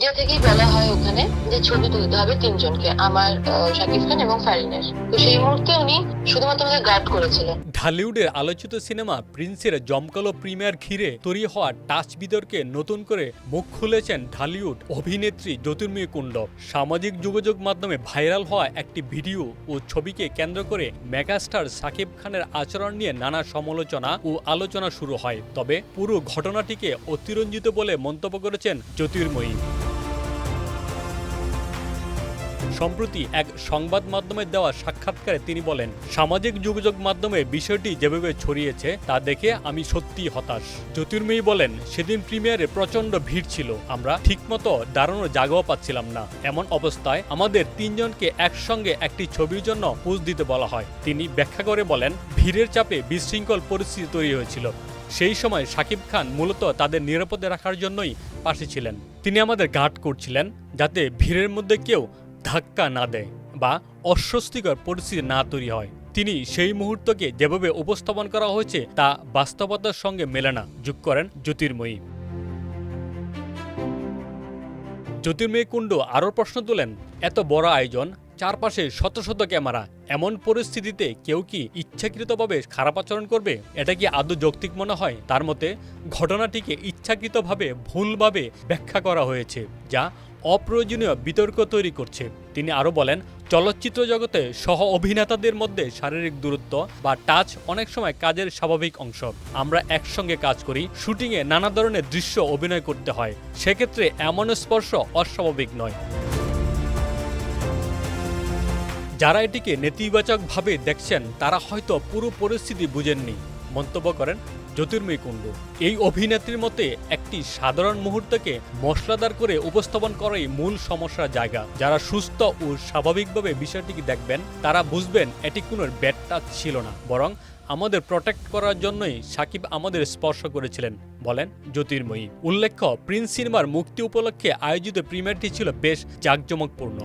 Media থেকেই বলা হয় ওখানে যে ছবি তুলতে হবে তিনজনকে, আমার, শাকিব খান এবং ফারিনের। তো সেই মুহূর্তে উনি শুধুমাত্র আমাদের গার্ড করেছিলেন। ঢালিউডের আলোচিত সিনেমা প্রিন্সের জমকালো প্রিমিয়ার ঘিরে তৈরি হওয়া টাচ বিতর্কে নতুন করে মুখ খুলেছেন ঢালিউড অভিনেত্রী জ্যোতির্ময়ী কুণ্ড। সামাজিক যোগাযোগ মাধ্যমে ভাইরাল হওয়া একটি ভিডিও ও ছবিকে কেন্দ্র করে মেগাস্টার শাকিব খানের আচরণ নিয়ে নানা সমালোচনা ও আলোচনা শুরু হয়। তবে পুরো ঘটনাটিকে অতিরঞ্জিত বলে মন্তব্য করেছেন জ্যোতির্ময়ী। সম্প্রতি এক সংবাদ মাধ্যমে দেওয়া সাক্ষাৎকারে তিনি বলেন, সামাজিক যোগাযোগ মাধ্যমে বিষয়টি যেভাবে ছড়িয়েছে তা দেখে আমি সত্যিই হতাশ। জ্যোতির্ময়ী বলেন, সেদিন প্রিমিয়ারে প্রচণ্ড ভিড় ছিল, আমরা ঠিকমতো দাঁড়ানোর জায়গাও পাচ্ছিলাম না। এমন অবস্থায় আমাদের তিনজনকে একসঙ্গে একটি ছবির জন্য পোজ দিতে বলা হয়। তিনি ব্যাখ্যা করে বলেন, ভিড়ের চাপে বিশৃঙ্খল পরিস্থিতি তৈরি হয়েছিল। সেই সময় শাকিব খান মূলত তাদের নিরাপদে রাখার জন্যই পাশে ছিলেন। তিনি আমাদের গার্ড করছিলেন যাতে ভিড়ের মধ্যে কেউ ধাক্কা না দেয় বা অস্বস্তিকর পরিস্থিতি না তৈরি হয়। তিনি সেই মুহূর্তকে যেভাবে উপস্থাপন করা হয়েছে তা বাস্তবতার সঙ্গে মেলে না, যোগ করেন জ্যোতির্ময়ী। জ্যোতির্ময়ী কুণ্ড আরও প্রশ্ন তোলেন, এত বড় আয়োজন, চারপাশে শত শত ক্যামেরা, এমন পরিস্থিতিতে কেউ কি ইচ্ছাকৃতভাবে খারাপ আচরণ করবে? এটা কি আদৌ যৌক্তিক মনে হয়? তার মতে ঘটনাটিকে ইচ্ছাকৃতভাবে ভুলভাবে ব্যাখ্যা করা হয়েছে, যা অপ্রয়োজনীয় বিতর্ক তৈরি করছে। তিনি আরও বলেন, চলচ্চিত্র জগতে সহ অভিনেতাদের মধ্যে শারীরিক দূরত্ব বা টাচ অনেক সময় কাজের স্বাভাবিক অংশ। আমরা একসঙ্গে কাজ করি, শুটিংয়ে নানা ধরনের দৃশ্য অভিনয় করতে হয়, সেক্ষেত্রে এমন স্পর্শ অস্বাভাবিক নয়। যারা এটিকে নেতিবাচকভাবে দেখছেন তারা হয়তো পুরো পরিস্থিতি বুঝেননি, মন্তব্য করেন জ্যোতির্ময়ী কুণ্ডু। এই অভিনেত্রীর মতে একটি সাধারণ মুহূর্তকে মশলাদার করে উপস্থাপন করাই মূল সমস্যার জায়গা। যারা সুস্থ ও স্বাভাবিকভাবে বিষয়টিকে দেখবেন তারা বুঝবেন এটি কোনো ব্যাড টাচ ছিল না, বরং আমাদের প্রোটেক্ট করার জন্যই শাকিব আমাদের স্পর্শ করেছিলেন, বলেন জ্যোতির্ময়ী। উল্লেখ্য, প্রিন্স সিনেমার মুক্তি উপলক্ষে আয়োজিত প্রিমিয়ারটি ছিল বেশ জাঁকজমকপূর্ণ।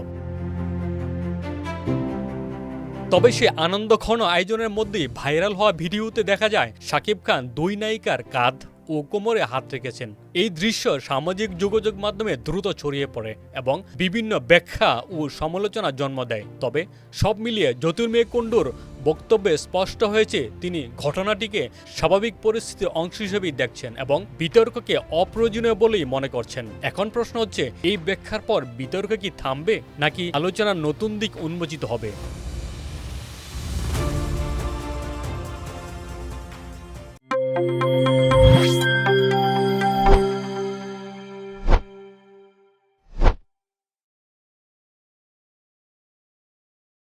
তবে সে আনন্দঘন আয়োজনের মধ্যেই ভাইরাল হওয়া ভিডিওতে দেখা যায় শাকিব খান দুই নায়িকার কাঁধ ও কোমরে হাত রেখেছেন। এই দৃশ্য সামাজিক যোগাযোগ মাধ্যমে দ্রুত ছড়িয়ে পড়ে এবং বিভিন্ন ব্যাখ্যা ও সমালোচনা জন্ম দেয়। তবে সব মিলিয়ে জ্যোতির্ময়ী কুণ্ডুর বক্তব্যে স্পষ্ট হয়েছে তিনি ঘটনাটিকে স্বাভাবিক পরিস্থিতির অংশ হিসেবেই দেখছেন এবং বিতর্ককে অপ্রয়োজনীয় বলেই মনে করছেন। এখন প্রশ্ন হচ্ছে, এই ব্যাখ্যার পর বিতর্ক কি থামবে নাকি আলোচনার নতুন দিক উন্মোচিত হবে?